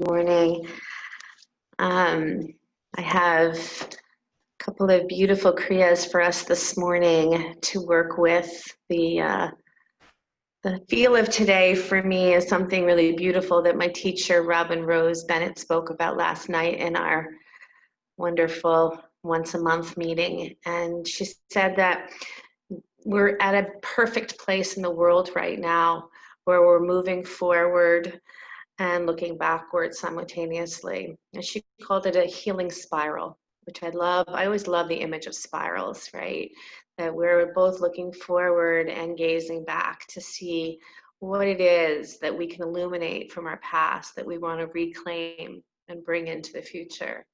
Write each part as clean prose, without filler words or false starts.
Morning. I have a couple of beautiful kriyas for us this morning to work with. The feel of today for me is something really beautiful that my teacher, Robin Rose Bennett, spoke about last night in our wonderful once a month meeting. And she said that we're at a perfect place in the world right now where we're moving forward and looking backwards simultaneously. And she called it a healing spiral, which I love. I always love the image of spirals, right? That we're both looking forward and gazing back to see what it is that we can illuminate from our past that we want to reclaim and bring into the future.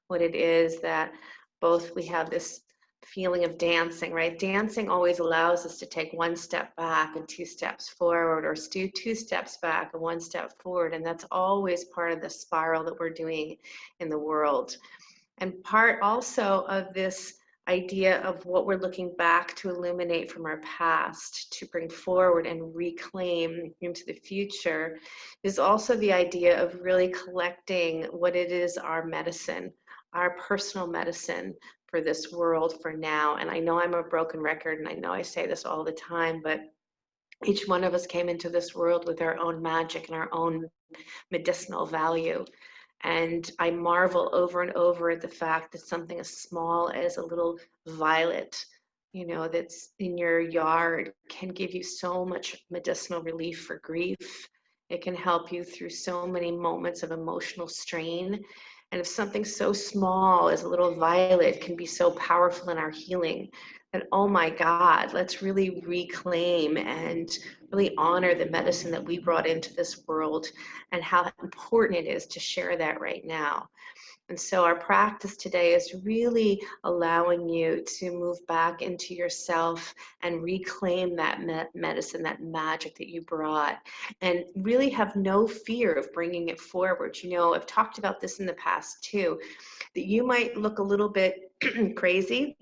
What it is that both we have this feeling of dancing, right? Dancing always allows us to take one step back and two steps forward, or do two steps back and one step forward. And that's always part of the spiral that we're doing in the world. And part also of this idea of what we're looking back to illuminate from our past to bring forward and reclaim into the future is also the idea of really collecting what it is our medicine, our personal medicine for this world for now. And I know I'm a broken record, and I know I say this all the time, but each one of us came into this world with our own magic and our own medicinal value. And I marvel over and over at the fact that something as small as a little violet, that's in your yard can give you so much medicinal relief for grief. It can help you through so many moments of emotional strain. And if something so small as a little violet can be so powerful in our healing, then oh my God, let's really reclaim and really honor the medicine that we brought into this world and how important it is to share that right now. And so our practice today is really allowing you to move back into yourself and reclaim that medicine, that magic that you brought, and really have no fear of bringing it forward. I've talked about this in the past too, that you might look a little bit crazy,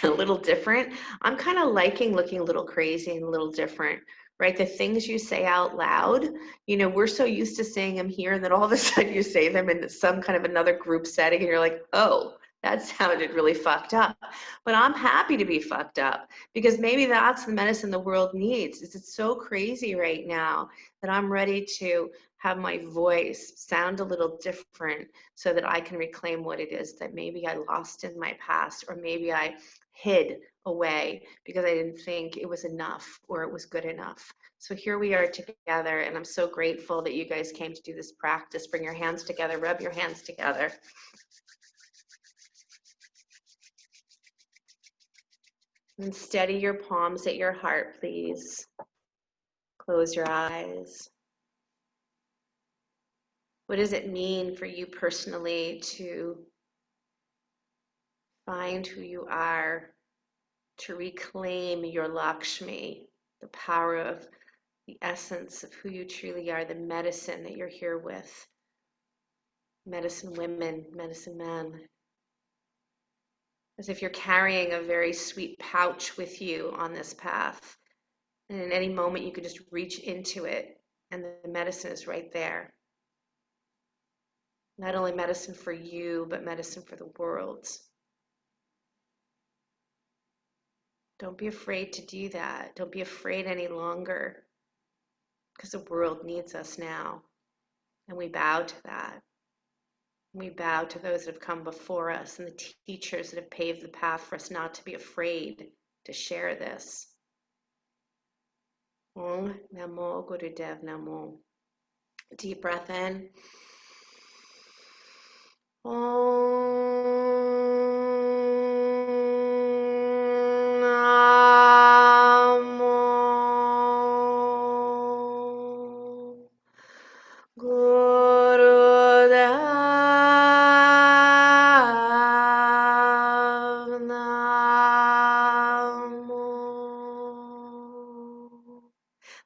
a little different. I'm kind of liking looking a little crazy and a little different, right? The things you say out loud, we're so used to saying them here, and then all of a sudden you say them in some kind of another group setting, and you're like, oh, that sounded really fucked up. But I'm happy to be fucked up, because maybe that's the medicine the world needs. It's so crazy right now that I'm ready to have my voice sound a little different so that I can reclaim what it is that maybe I lost in my past, or maybe I hid away because I didn't think it was enough or it was good enough. So here we are together, and I'm so grateful that you guys came to do this practice. Bring your hands together, rub your hands together. And steady your palms at your heart, please. Close your eyes. What does it mean for you personally to find who you are, to reclaim your Lakshmi, the power of the essence of who you truly are, the medicine that you're here with? Medicine women, medicine men. As if you're carrying a very sweet pouch with you on this path. And in any moment, you could just reach into it, and the medicine is right there. Not only medicine for you, but medicine for the world. Don't be afraid to do that. Don't be afraid any longer, because the world needs us now. And we bow to that. We bow to those that have come before us and the teachers that have paved the path for us not to be afraid to share this. Om Namo Gurudev Namo. Deep breath in.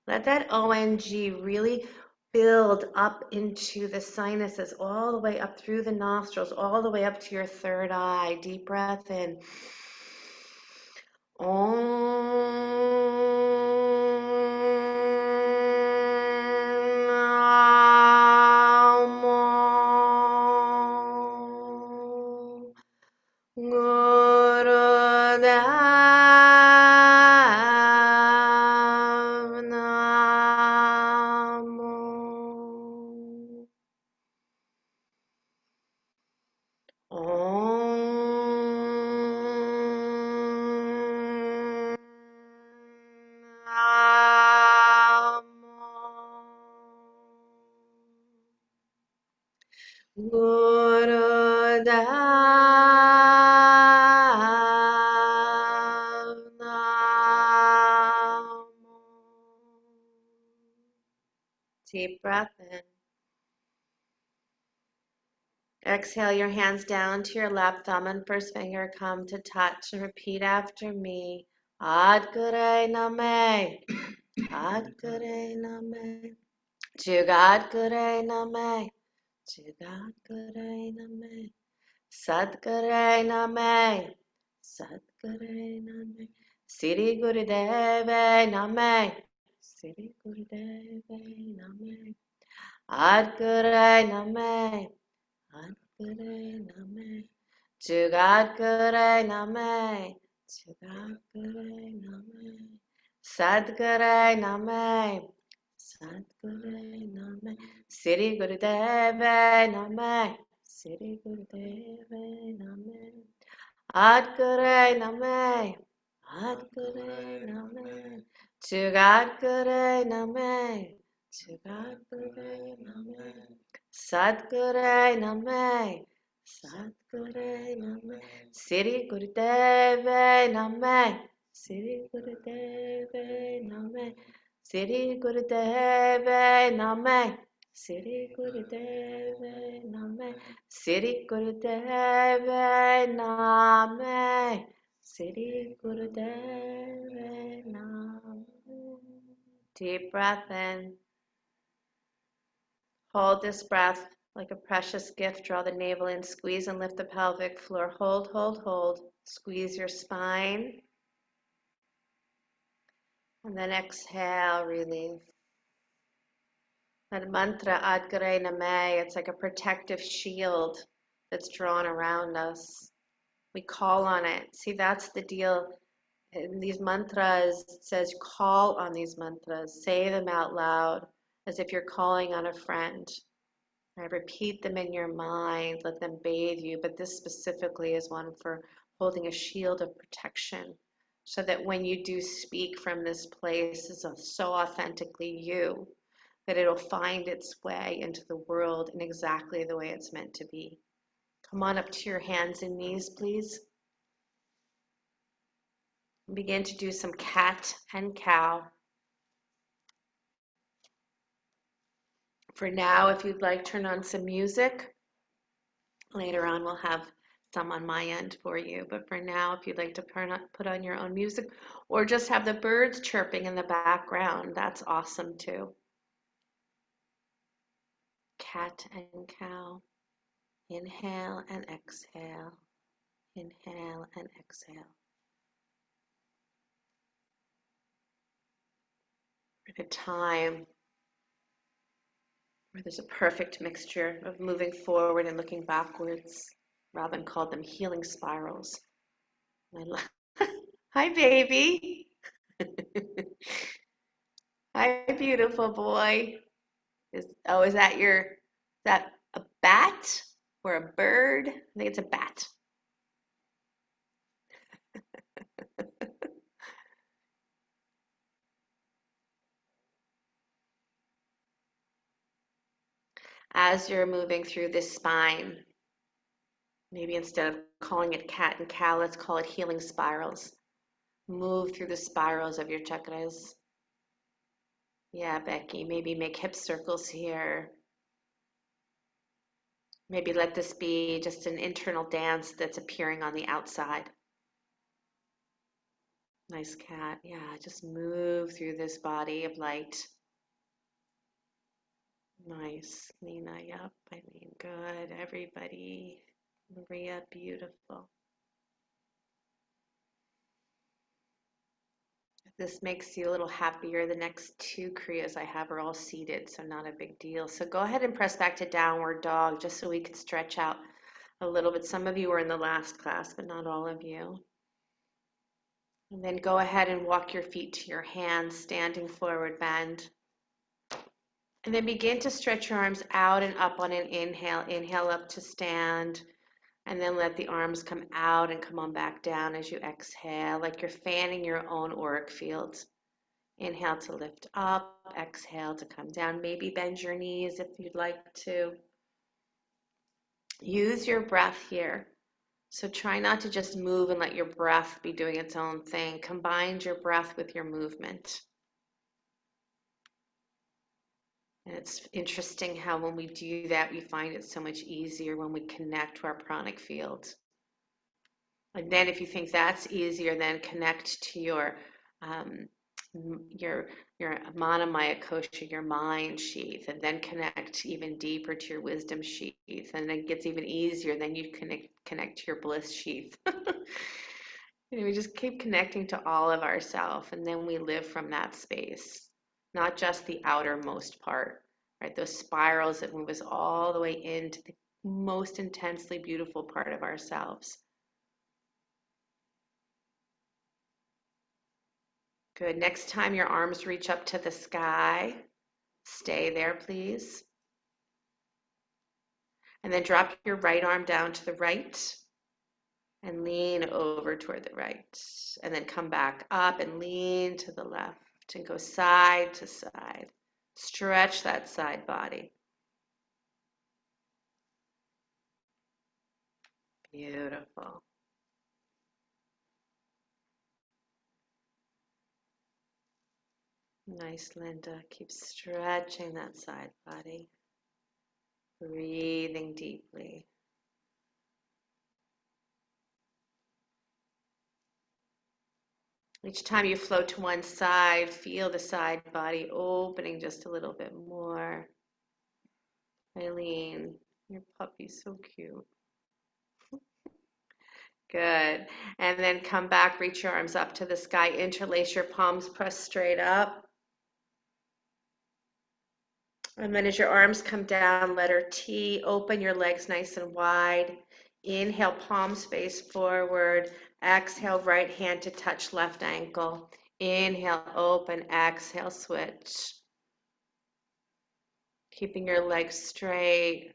Let that ONG really build up into the sinuses, all the way up through the nostrils, all the way up to your third eye. Deep breath in. Om Guru Namo. Deep breath in. Exhale your hands down to your left thumb and first finger come to touch and repeat after me. Ad Gure Name. Ad Gure Name. Jugat Gure Name. Jugat Gure Name. Sat Gure Name. Sat Gure Name. Siri Gurudeve Name. Siri Gurudeve Name. Ad Gure Name. Ad Gure Name. Jugat Gure Name. Jugat Gure Name. Sat Gure Name. Sat Gure Name. Siri Gurudeve Name. Siri Gurudeve Name. Ad Gure Name. Ad Gure Name. Jugat Gure Name. Jugat Gure Name. Sadguru Name, Sadguru Name, Siri Gurudeve Name, Siri Gurudeve Name, Siri Gurudeve Name, Siri Gurudeve Name, Siri Gurudeve Name, Siri Gurudeve Name. Deep breath in. Hold this breath like a precious gift. Draw the navel in, squeeze and lift the pelvic floor. Hold, hold, hold. Squeeze your spine. And then exhale, release. That mantra, Adgare Name, it's like a protective shield that's drawn around us. We call on it. See, that's the deal. In these mantras, it says call on these mantras. Say them out loud as if you're calling on a friend. Right? Repeat them in your mind, let them bathe you, but this specifically is one for holding a shield of protection so that when you do speak from this place, it's so authentically you that it'll find its way into the world in exactly the way it's meant to be. Come on up to your hands and knees, please. Begin to do some cat and cow. For now, if you'd like, turn on some music. Later on, we'll have some on my end for you. But for now, if you'd like to put on your own music or just have the birds chirping in the background, that's awesome too. Cat and cow. Inhale and exhale. Inhale and exhale. At a time where there's a perfect mixture of moving forward and looking backwards. Robin called them healing spirals. Hi, baby. Hi, beautiful boy. Is that a bat or a bird? I think it's a bat. As you're moving through this spine, maybe instead of calling it cat and cow, let's call it healing spirals. Move through the spirals of your chakras. Yeah, Becky, maybe make hip circles here. Maybe let this be just an internal dance that's appearing on the outside. Nice cat. Yeah, just move through this body of light. Nice. Nina, yep. Eileen, good. Everybody. Maria, beautiful. If this makes you a little happier, the next two Kriyas I have are all seated, so not a big deal. So go ahead and press back to downward dog just so we can stretch out a little bit. Some of you were in the last class, but not all of you. And then go ahead and walk your feet to your hands, standing forward bend. And then begin to stretch your arms out and up on an inhale. Inhale up to stand. And then let the arms come out and come on back down as you exhale, like you're fanning your own auric fields. Inhale to lift up. Exhale to come down. Maybe bend your knees if you'd like to. Use your breath here. So try not to just move and let your breath be doing its own thing. Combine your breath with your movement. And it's interesting how when we do that, we find it so much easier when we connect to our pranic field. And then if you think that's easier, then connect to um, your your manamaya kosha, your mind sheath, and then connect even deeper to your wisdom sheath. And it gets even easier. Then you connect to your bliss sheath. We just keep connecting to all of ourself, and then we live from that space, not just the outermost part, right? Those spirals that move us all the way into the most intensely beautiful part of ourselves. Good. Next time your arms reach up to the sky, stay there, please. And then drop your right arm down to the right and lean over toward the right. And then come back up and lean to the left and go side to side. Stretch that side body. Beautiful. Nice, Linda. Keep stretching that side body. Breathing deeply. Each time you float to one side, feel the side body opening just a little bit more. Eileen, your puppy's so cute. Good. And then come back, reach your arms up to the sky, interlace your palms, press straight up. And then as your arms come down, letter T, open your legs nice and wide. Inhale, palms face forward. Exhale, right hand to touch left ankle. Inhale, open. Exhale, switch. Keeping your legs straight.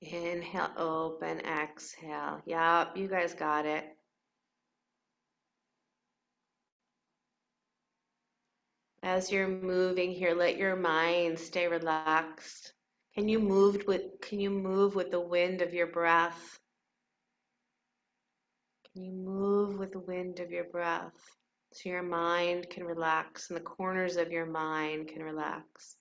Inhale, open. Exhale. Yep, you guys got it. As you're moving here, let your mind stay relaxed. Can you move with the wind of your breath? Can you move with the wind of your breath so your mind can relax and the corners of your mind can relax?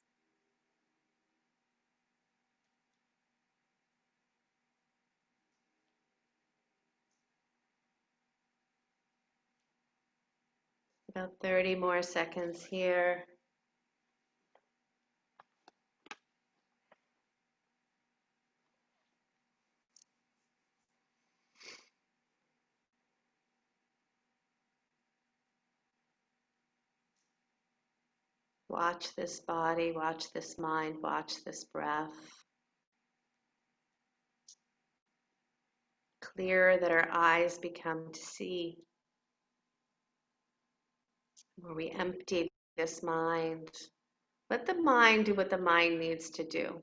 About 30 more seconds here. Watch this body, watch this mind, watch this breath. Clearer that our eyes become to see, where we empty this mind. Let the mind do what the mind needs to do.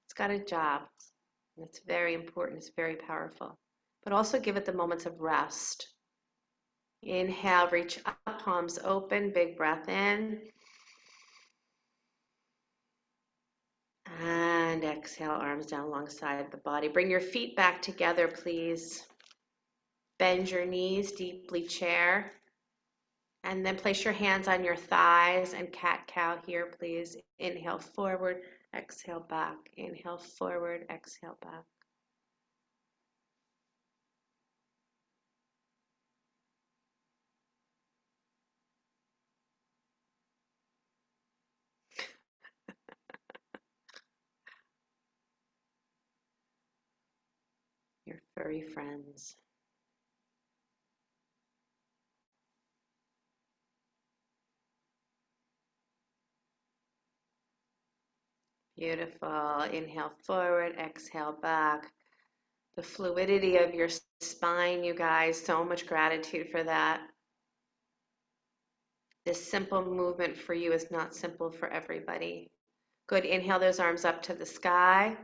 It's got a job. And it's very important. It's very powerful. But also give it the moments of rest. Inhale, reach up, palms open, big breath in. And exhale, arms down alongside the body. Bring your feet back together, please. Bend your knees, deeply chair. And then place your hands on your thighs and cat-cow here, please. Inhale forward, exhale back. Inhale forward, exhale back. Your furry friends. Beautiful. Inhale forward, exhale back. The fluidity of your spine, you guys, so much gratitude for that. This simple movement for you is not simple for everybody. Good. Inhale those arms up to the sky.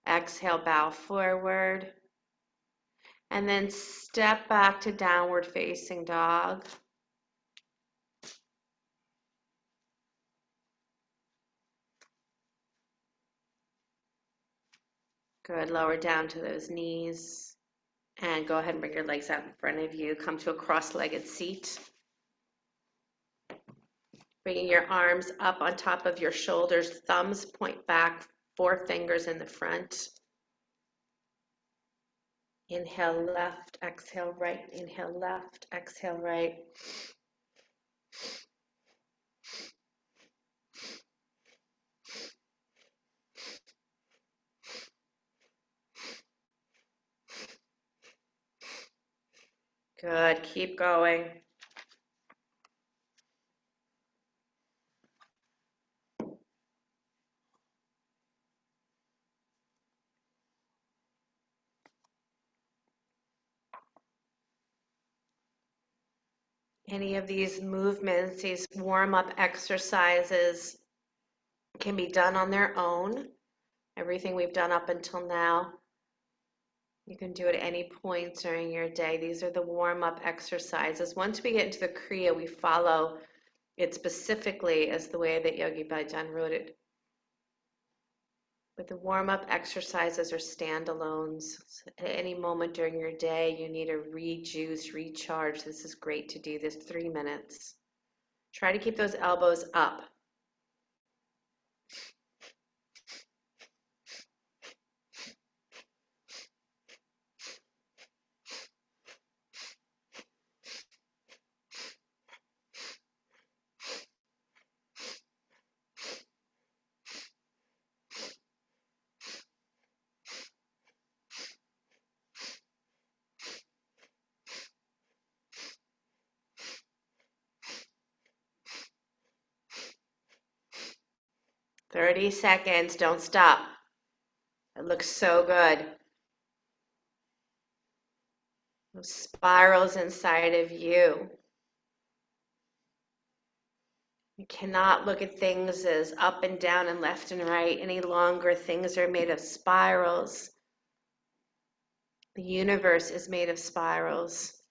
Exhale, bow forward. And then step back to downward facing dog. Good. Lower down to those knees. And go ahead and bring your legs out in front of you. Come to a cross-legged seat. Bringing your arms up on top of your shoulders. Thumbs point back, 4 fingers in the front. Inhale left, exhale right. Inhale left, exhale right. Good. Keep going. Any of these movements, these warm-up exercises can be done on their own. Everything we've done up until now, you can do at any point during your day. These are the warm-up exercises. Once we get into the Kriya, we follow it specifically as the way that Yogi Bhajan wrote it. But the warm-up exercises are standalones. So at any moment during your day, you need to rejuice, recharge. This is great to do this 3 minutes. Try to keep those elbows up. "30 seconds, don't stop." It looks so good. Those spirals inside of you. You cannot look at things as up and down and left and right any longer. Things are made of spirals. The universe is made of spirals.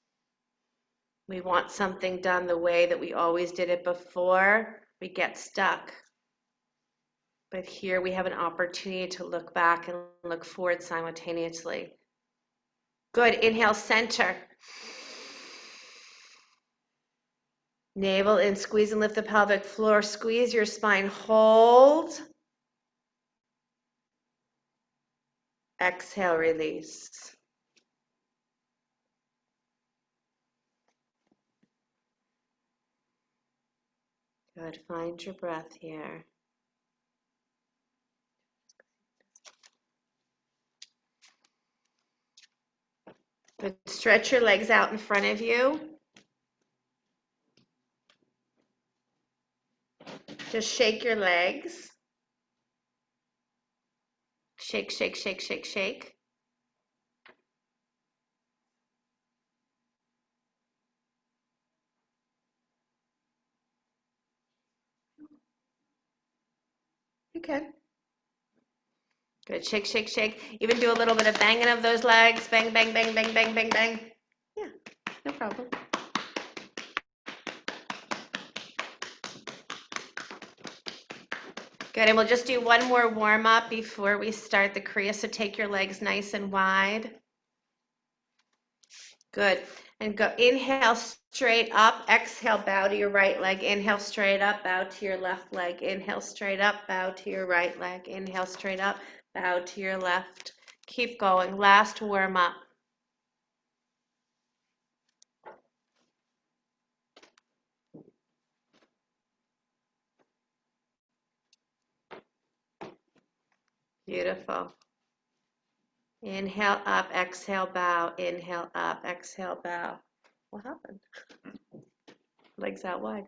We want something done the way that we always did it before. We get stuck. But here we have an opportunity to look back and look forward simultaneously. Good. Inhale, center. Navel in, squeeze and lift the pelvic floor. Squeeze your spine. Hold. Exhale, release. Good. Find your breath here. Good. Stretch your legs out in front of you. Just shake your legs. Shake, shake, shake, shake, shake. You can. Good. Shake, shake, shake. Even do a little bit of banging of those legs. Bang, bang, bang, bang, bang, bang, bang. Yeah, no problem. Good. And we'll just do one more warm up before we start the Kriya. So take your legs nice and wide. Good. And go inhale straight up. Exhale, bow to your right leg. Inhale straight up, bow to your left leg. Inhale straight up, bow to your right leg. Inhale straight up, bow to your left. Keep going. Last warm up. Beautiful. Inhale up, exhale, bow. Inhale up, exhale, bow. What happened? Legs out wide.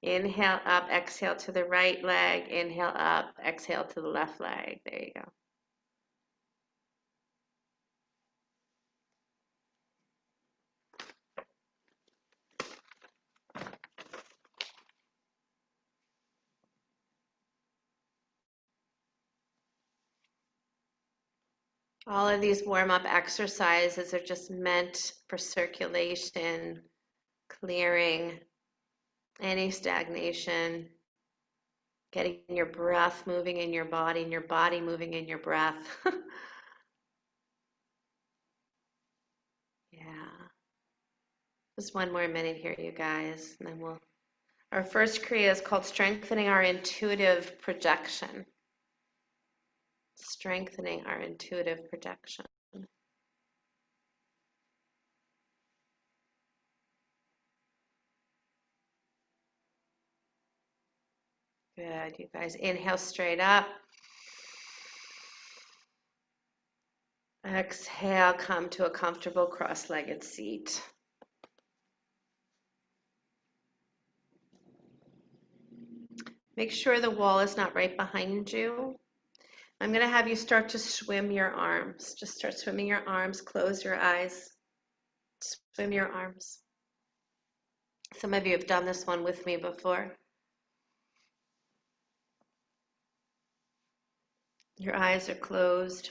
Inhale up, exhale to the right leg. Inhale up, exhale to the left leg. There you go. All of these warm-up exercises are just meant for circulation, clearing any stagnation, Getting your breath moving in your body and your body moving in your breath. Yeah. Just one more minute here, you guys, and then we'll. Our first Kriya is called strengthening our intuitive projection. Strengthening our intuitive projection. Good, you guys. Inhale straight up. Exhale, come to a comfortable cross-legged seat. Make sure the wall is not right behind you. I'm going to have you start to swim your arms. Just start swimming your arms. Close your eyes. Swim your arms. Some of you have done this one with me before. Your eyes are closed.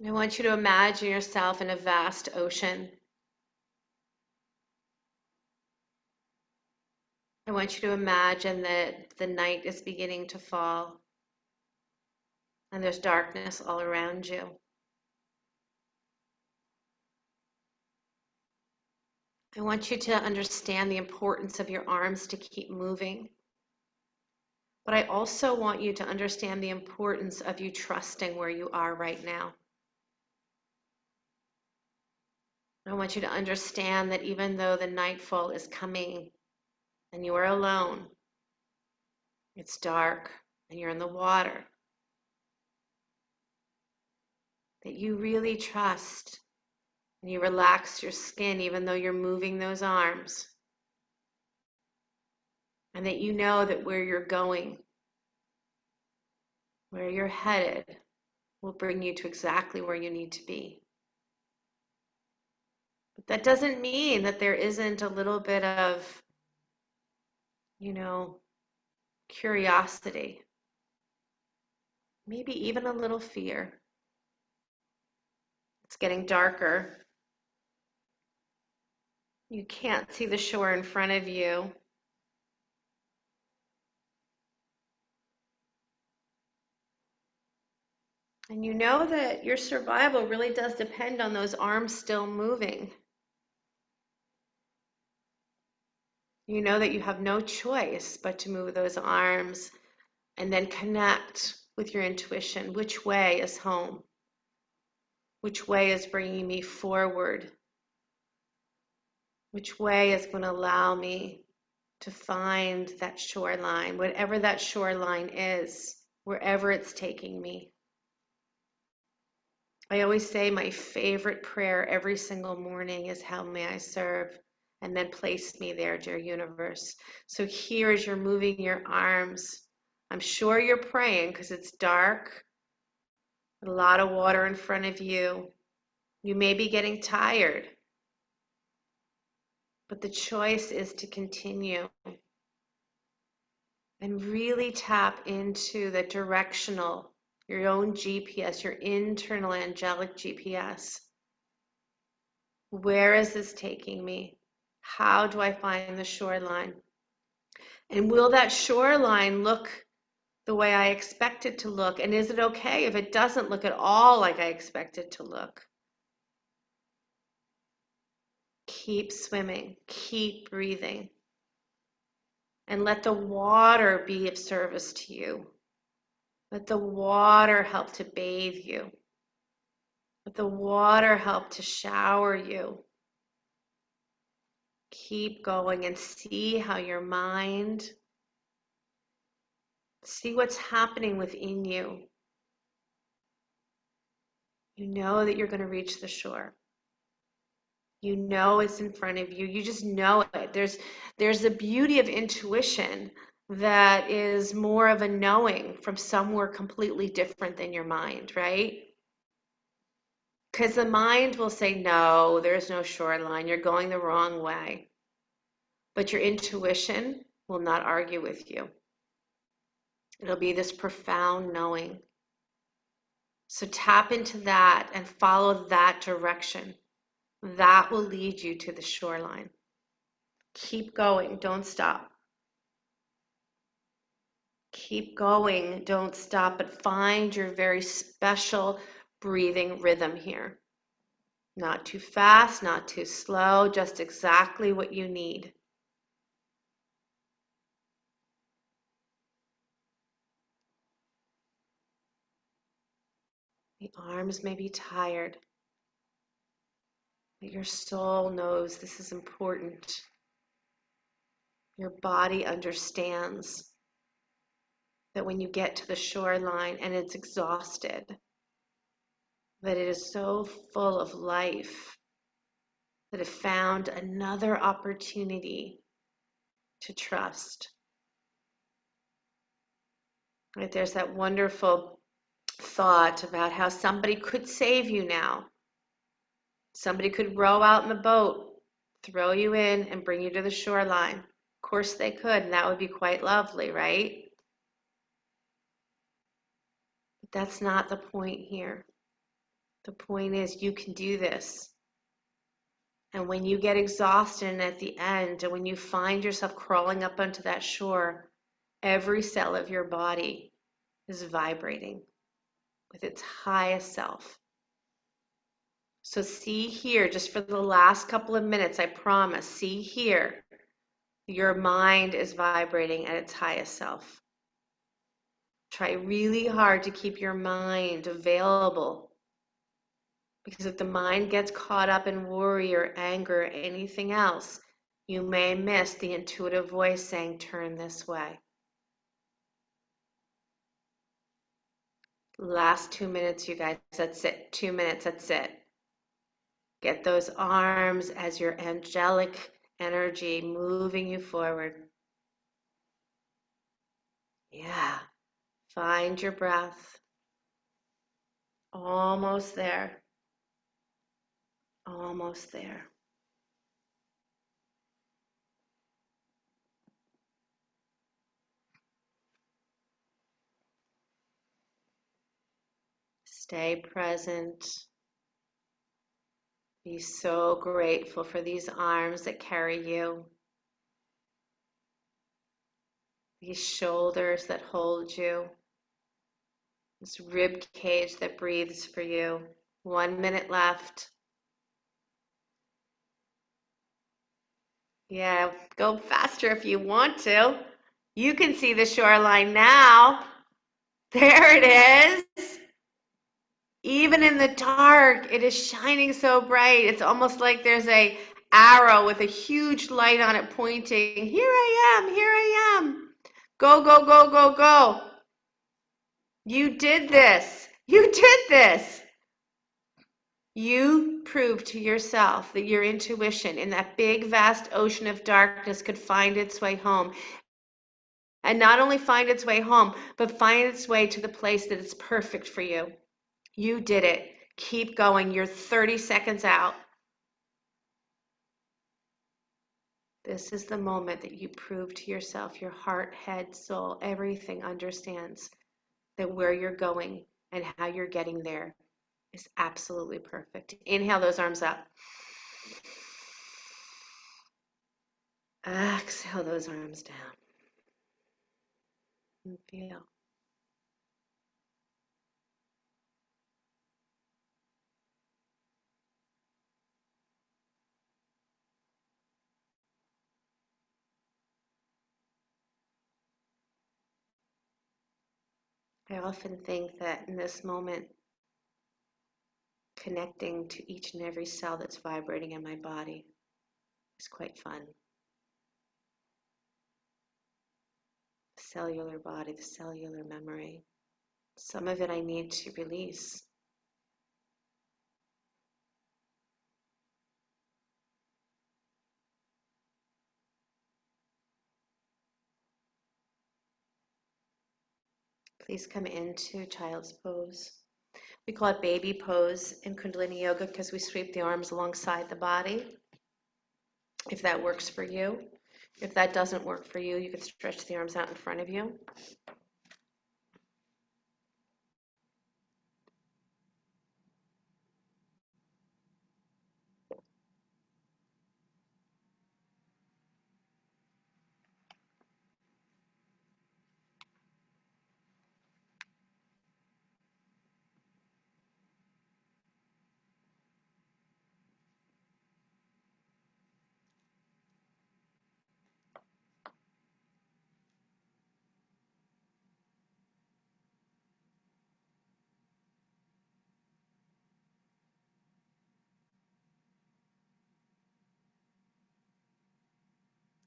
I want you to imagine yourself in a vast ocean. I want you to imagine that the night is beginning to fall and there's darkness all around you. I want you to understand the importance of your arms to keep moving. But I also want you to understand the importance of you trusting where you are right now. I want you to understand that even though the nightfall is coming and you are alone, it's dark and you're in the water, that you really trust and you relax your skin even though you're moving those arms, and that you know that where you're going, where you're headed, will bring you to exactly where you need to be. But that doesn't mean that there isn't a little bit of, curiosity, maybe even a little fear. It's getting darker. You can't see the shore in front of you. And you know that your survival really does depend on those arms still moving. You know that you have no choice but to move those arms and then connect with your intuition. Which way is home? Which way is bringing me forward? Which way is going to allow me to find that shoreline, whatever that shoreline is, wherever it's taking me? I always say my favorite prayer every single morning is, how may I serve? And then place me there, dear universe. So here, as you're moving your arms, I'm sure you're praying because it's dark, a lot of water in front of you. You may be getting tired, but the choice is to continue and really tap into the directional, your own GPS, your internal angelic GPS. Where is this taking me? How do I find the shoreline? And will that shoreline look the way I expect it to look? And is it okay if it doesn't look at all like I expect it to look? Keep swimming, keep breathing, and let the water be of service to you. Let the water help to bathe you. Let the water help to shower you. Keep going and see how your mind, see what's happening within you. You know that you're going to reach the shore. You know it's in front of you. You just know it. There's the beauty of intuition that is more of a knowing from somewhere completely different than your mind, right? Because the mind will say, no, there's no shoreline. You're going the wrong way. But your intuition will not argue with you. It'll be this profound knowing. So tap into that and follow that direction. That will lead you to the shoreline. Keep going, don't stop. Keep going, don't stop, but find your very special breathing rhythm here. Not too fast, not too slow, just exactly what you need. The arms may be tired, but your soul knows this is important. Your body understands that when you get to the shoreline and it's exhausted, that it is so full of life that it found another opportunity to trust. Right? There's that wonderful thought about how somebody could save you now. Somebody could row out in the boat, throw you in, and bring you to the shoreline. Of course they could, and that would be quite lovely, right? But that's not the point here. The point is you can do this. And when you get exhausted and at the end, and when you find yourself crawling up onto that shore, every cell of your body is vibrating with its highest self. So see here, just for the last couple of minutes, I promise, see here, your mind is vibrating at its highest self. Try really hard to keep your mind available, because if the mind gets caught up in worry or anger or anything else, you may miss the intuitive voice saying, turn this way. Last 2 minutes, you guys, that's it. 2 minutes, that's it. Get those arms as your angelic energy moving you forward. Yeah. Find your breath. Almost there. Almost there. Stay present. Be so grateful for these arms that carry you. These shoulders that hold you. This rib cage that breathes for you. 1 minute left. Yeah, go faster if you want to. You can see the shoreline now. There it is. Even in the dark, it is shining so bright. It's almost like there's a arrow with a huge light on it pointing, here I am, here I am. Go, go, go, go, go. You did this. You did this. You proved to yourself that your intuition in that big, vast ocean of darkness could find its way home. And not only find its way home, but find its way to the place that is perfect for you. You did it. Keep going. You're 30 seconds out. This is the moment that you prove to yourself, your heart, head, soul, everything understands that where you're going and how you're getting there is absolutely perfect. Inhale those arms up. Exhale those arms down. And feel. I often think that in this moment, connecting to each and every cell that's vibrating in my body is quite fun. The cellular body, the cellular memory. Some of it I need to release. Please come into child's pose. We call it baby pose in Kundalini Yoga because we sweep the arms alongside the body. If that works for you. If that doesn't work for you, you could stretch the arms out in front of you.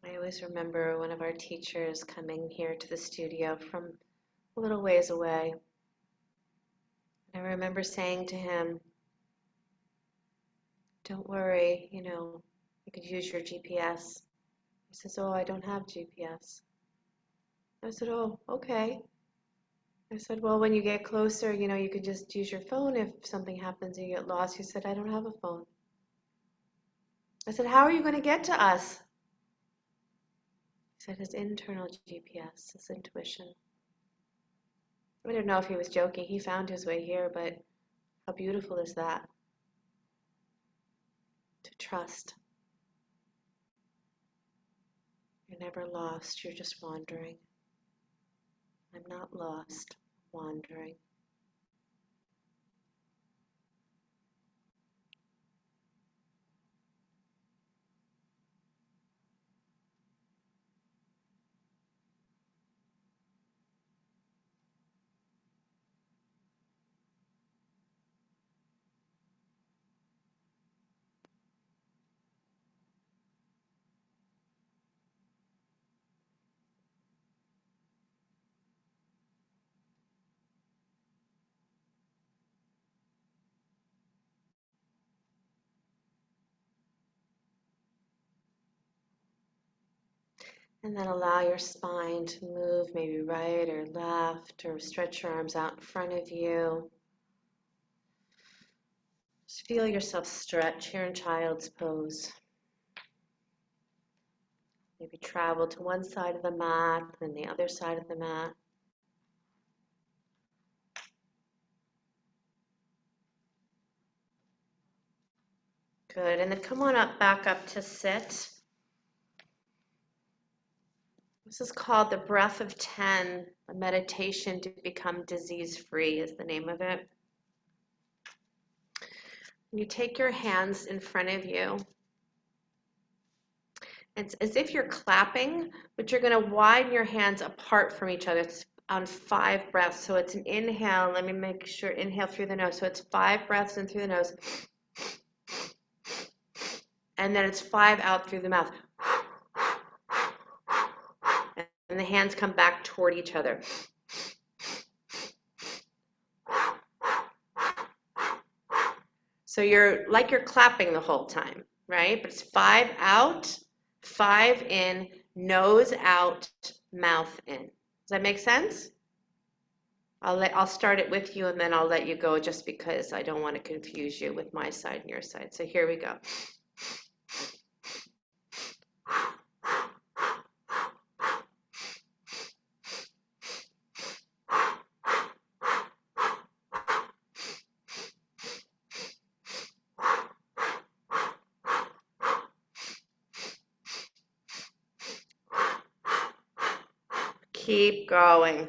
I always remember one of our teachers coming here to the studio from a little ways away. I remember saying to him, "Don't worry, you could use your GPS." He says, "Oh, I don't have GPS." I said, "Oh, okay." I said, "Well, when you get closer, you could just use your phone if something happens and you get lost." He said, "I don't have a phone." I said, "How are you going to get to us?" He said, "His internal GPS, his intuition." I don't know if he was joking. He found his way here, but how beautiful is that? To trust. You're never lost, you're just wandering. I'm not lost, wandering. And then allow your spine to move, maybe right or left, or stretch your arms out in front of you. Just feel yourself stretch here in child's pose. Maybe travel to one side of the mat, then the other side of the mat. Good, and then come on up, back up to sit. This is called the Breath of 10, a meditation to become disease-free is the name of it. You take your hands in front of you. It's as if you're clapping, but you're going to widen your hands apart from each other. It's on 5 breaths. So it's an inhale. Let me make sure. Inhale through the nose. So it's 5 breaths in through the nose. And then it's 5 out through the mouth. And the hands come back toward each other. So you're clapping the whole time, right? But it's 5 out, 5 in, nose out, mouth in. Does that make sense? I'll start it with you and then I'll let you go just because I don't want to confuse you with my side and your side. So here we go. Keep going.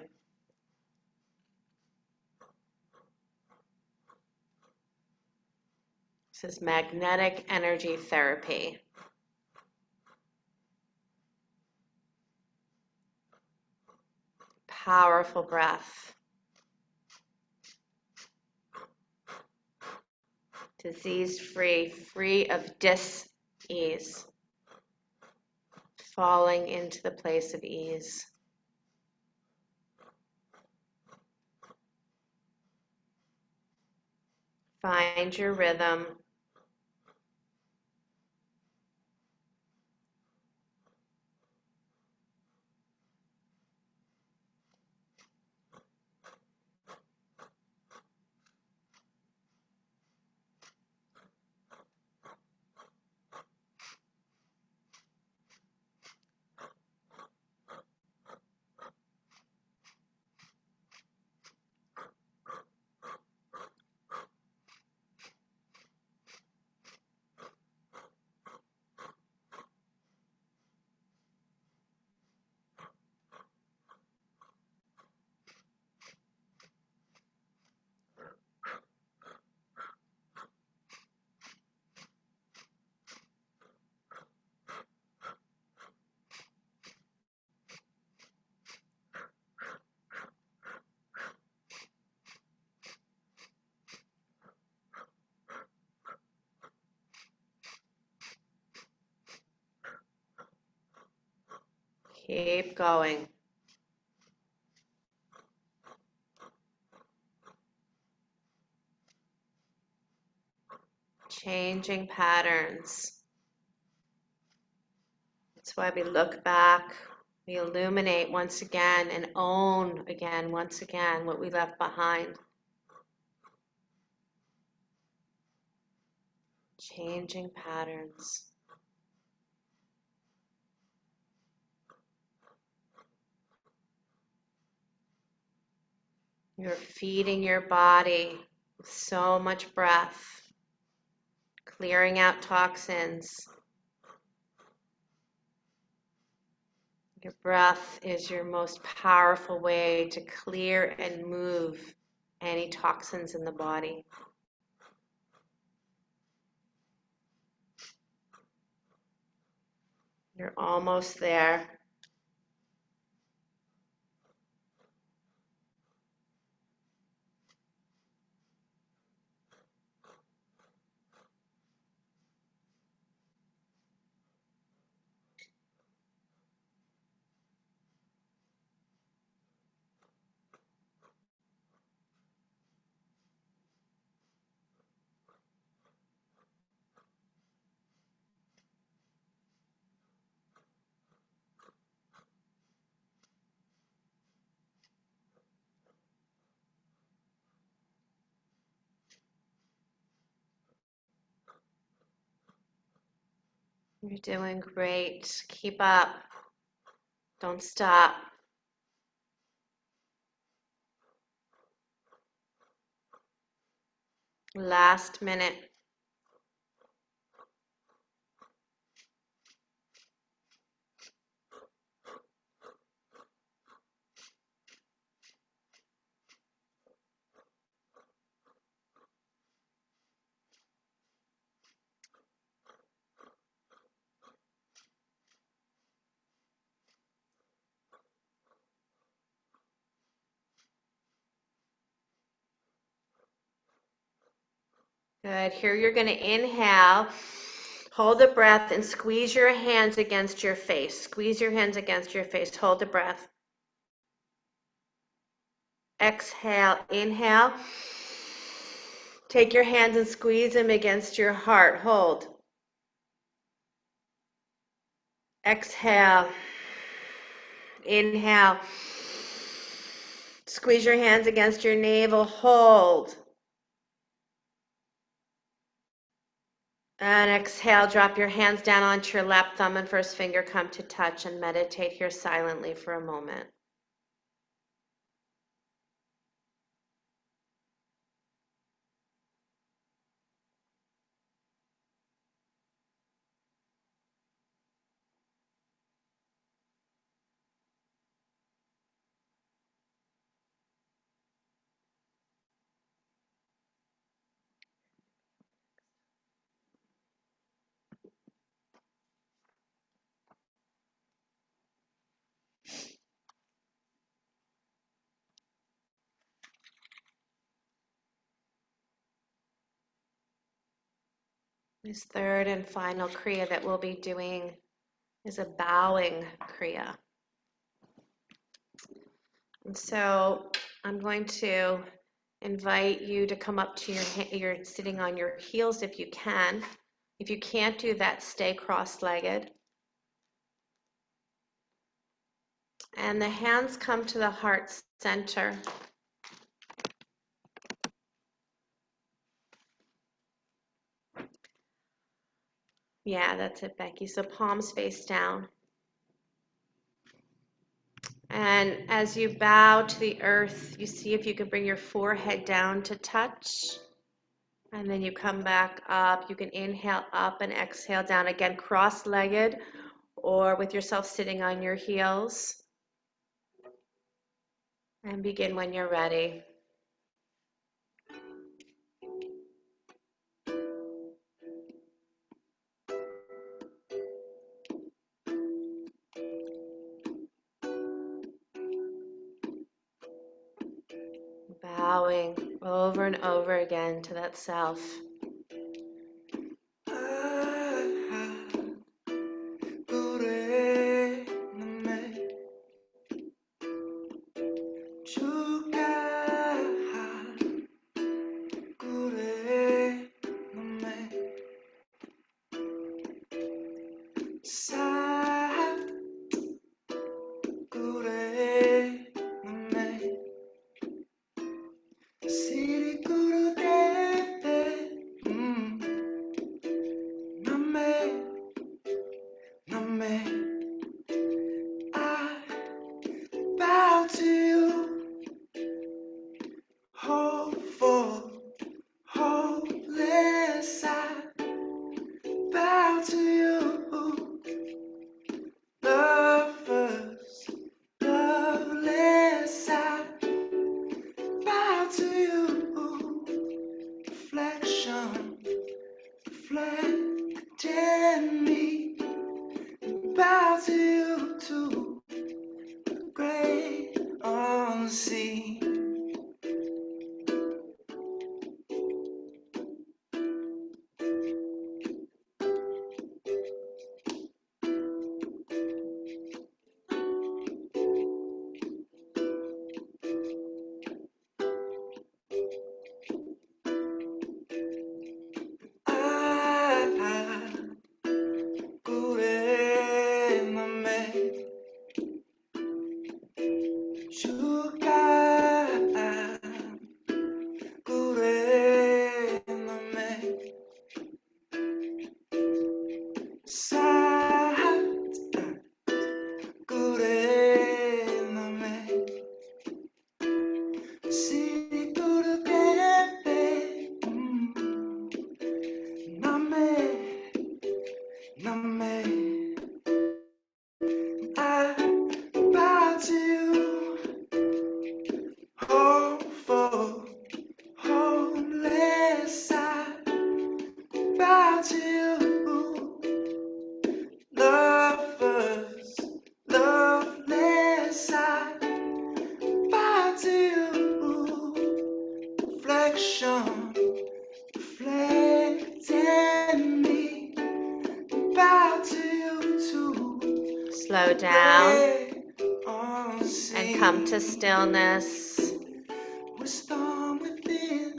This is magnetic energy therapy. Powerful breath. Disease-free, free of dis-ease. Falling into the place of ease. Find your rhythm. Keep going. Changing patterns. That's why we look back, we illuminate once again and own again, once again, what we left behind. Changing patterns. You're feeding your body with so much breath, clearing out toxins. Your breath is your most powerful way to clear and move any toxins in the body. You're almost there. You're doing great. Keep up. Don't stop. Last minute. Good. Here you're going to inhale. Hold the breath and squeeze your hands against your face. Squeeze your hands against your face. Hold the breath. Exhale. Inhale. Take your hands and squeeze them against your heart. Hold. Exhale. Inhale. Squeeze your hands against your navel. Hold. And exhale, drop your hands down onto your lap, thumb and first finger come to touch, and meditate here silently for a moment. This third and final Kriya that we'll be doing is a bowing Kriya. And so I'm going to invite you to come up to you're sitting on your heels if you can. If you can't do that, stay cross-legged. And the hands come to the heart center. Yeah, that's it, Becky. So palms face down. And as you bow to the earth, you see if you can bring your forehead down to touch. And then you come back up. You can inhale up and exhale down. Again, cross-legged or with yourself sitting on your heels. And begin when you're ready. Bowing over and over again to that self. slow down and come to stillness. Wisdom within,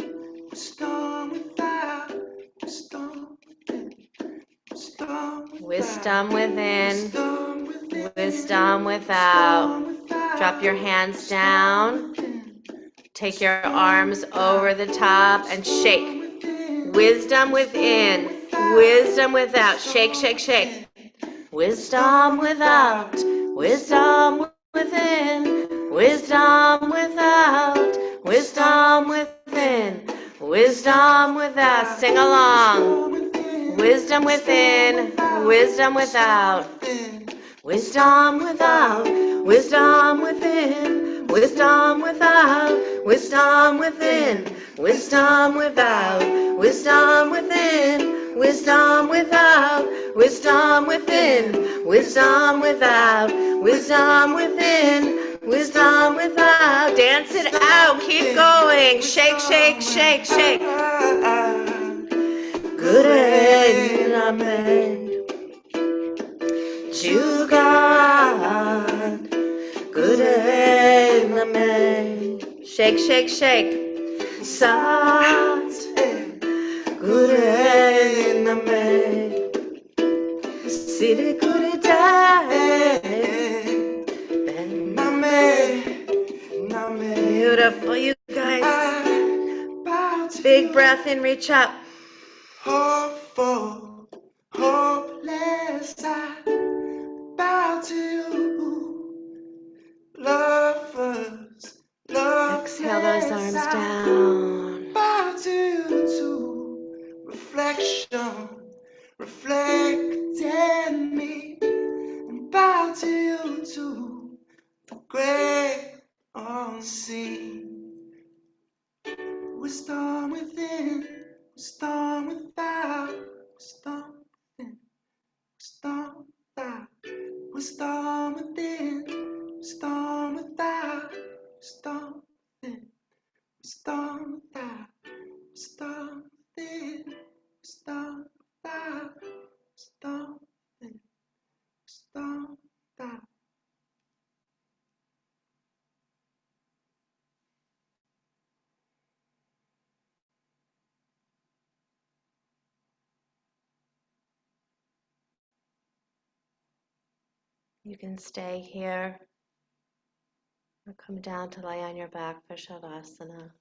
wisdom without, wisdom within, wisdom without. Drop your hands down. Take your arms over the top and shake. Wisdom within, wisdom without. Shake, shake, shake. Wisdom without, wisdom within, wisdom without, wisdom within, wisdom without. Sing along. Wisdom within, wisdom without. Wisdom without, wisdom within, wisdom without, wisdom within, wisdom without, wisdom within, wisdom without, wisdom within, wisdom without, wisdom within, wisdom without. Dance it out, keep going. Shake, shake, shake, shake. Good and amen. To God, good and amen. Shake, shake, shake. Soft and good and amen. City good die and amen. Beautiful, you guys. Big breath in, reach up. Hopeful, hopeless, I bow to you. Lovers, loveless, Exhale those arms down. bow to you too. Reflection, reflect in me, and bow to you too. The great unseen. Wisdom within, wisdom without, wisdom within, wisdom without, wisdom within, wisdom without, wisdom within, wisdom without, wisdom within, wisdom without, wisdom within, wisdom without. You can stay here or come down to lie on your back for Shavasana.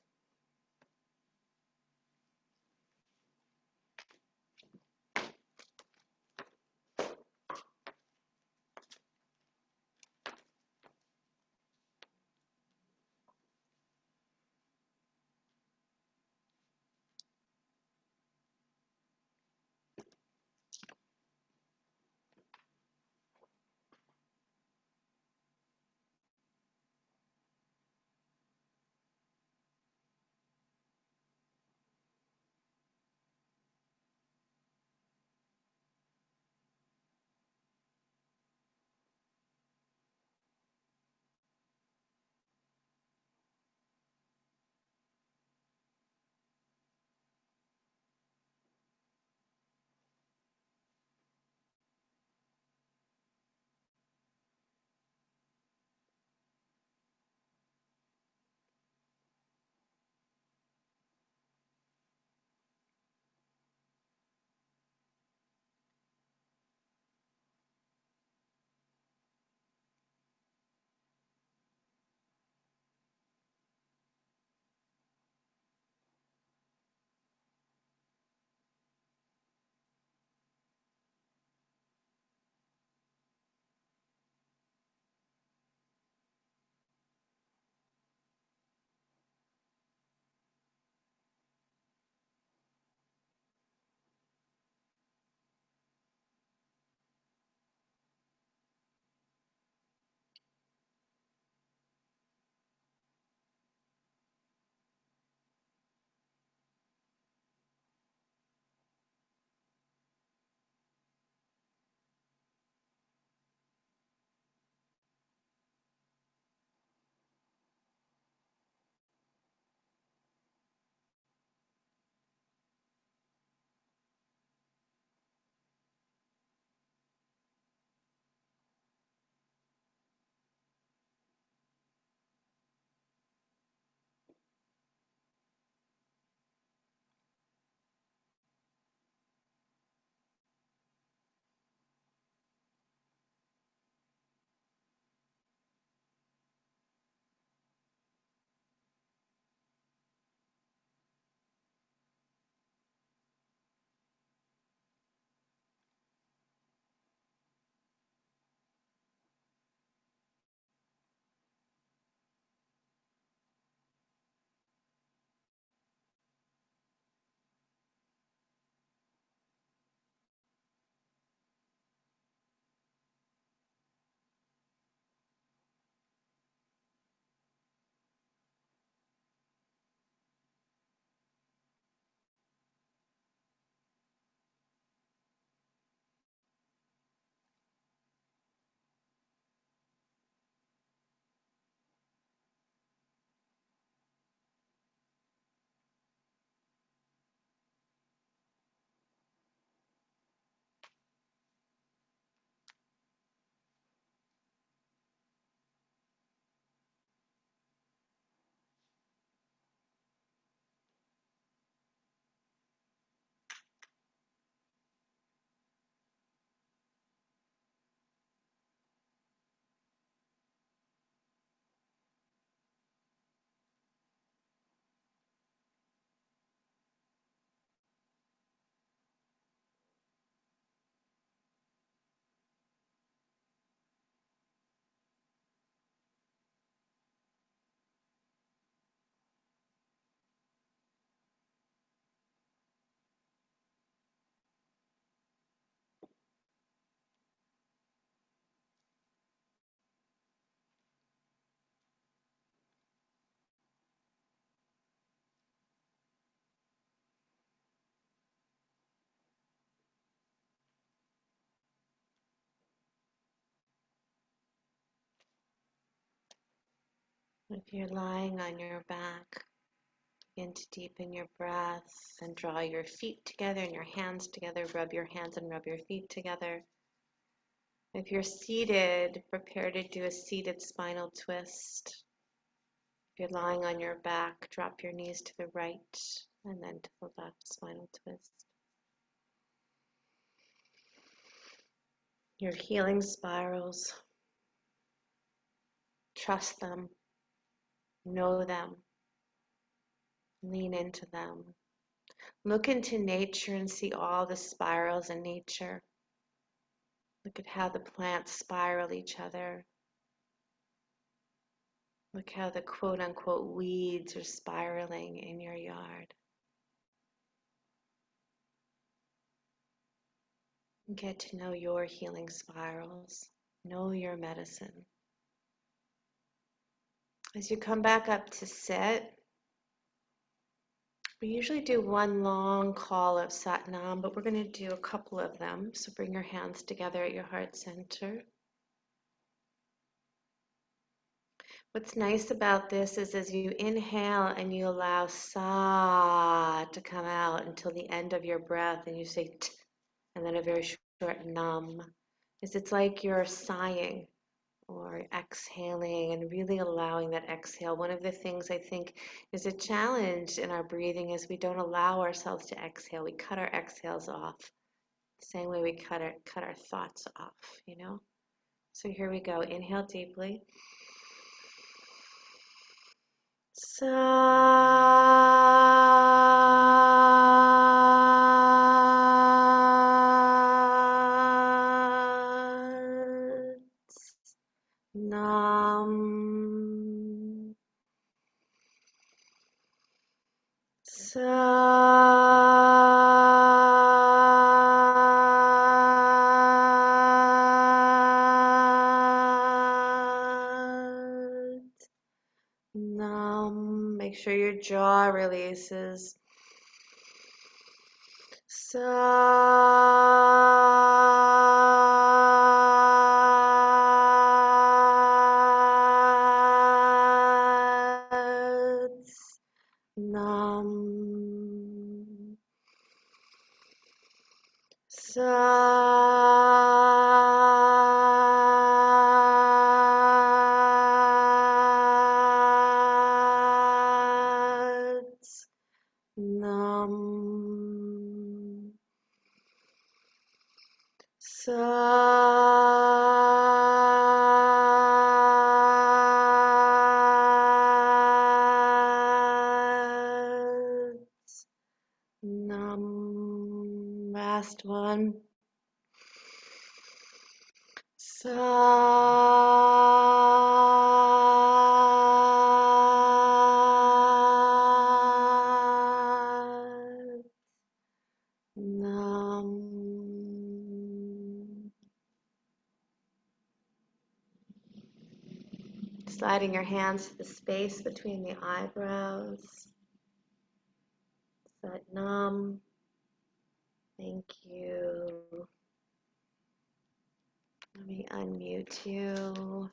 If you're lying on your back, begin to deepen your breath and draw your feet together and your hands together. Rub your hands and rub your feet together. If you're seated, prepare to do a seated spinal twist. If you're lying on your back, drop your knees to the right and then to the left, spinal twist. Your healing spirals, trust them, know them, lean into them. Look into nature and see all the spirals in nature. Look at how the plants spiral each other. Look how the quote-unquote weeds are spiraling in your yard. Get to know your healing spirals. Know your medicine. As you come back up to sit, we usually do one long call of Sat Nam, but we're going to do a couple of them. So bring your hands together at your heart center. What's nice about this is as you inhale and you allow Sa to come out until the end of your breath and you say T, and then a very short Nam, is it's like you're sighing or exhaling and really allowing that exhale. One of the things I think is a challenge in our breathing is we don't allow ourselves to exhale. We cut our exhales off, the same way we cut our thoughts off, you know? So here we go. Inhale deeply. Sa. Nam. Sa. Nam. Make sure your jaw releases. Sat. Nam. Sat. Nam. Sat. Nam. Last one. Sat. Nam. Sliding your hands to the space between the eyebrows. Sat Nam. Thank you. Let me unmute you.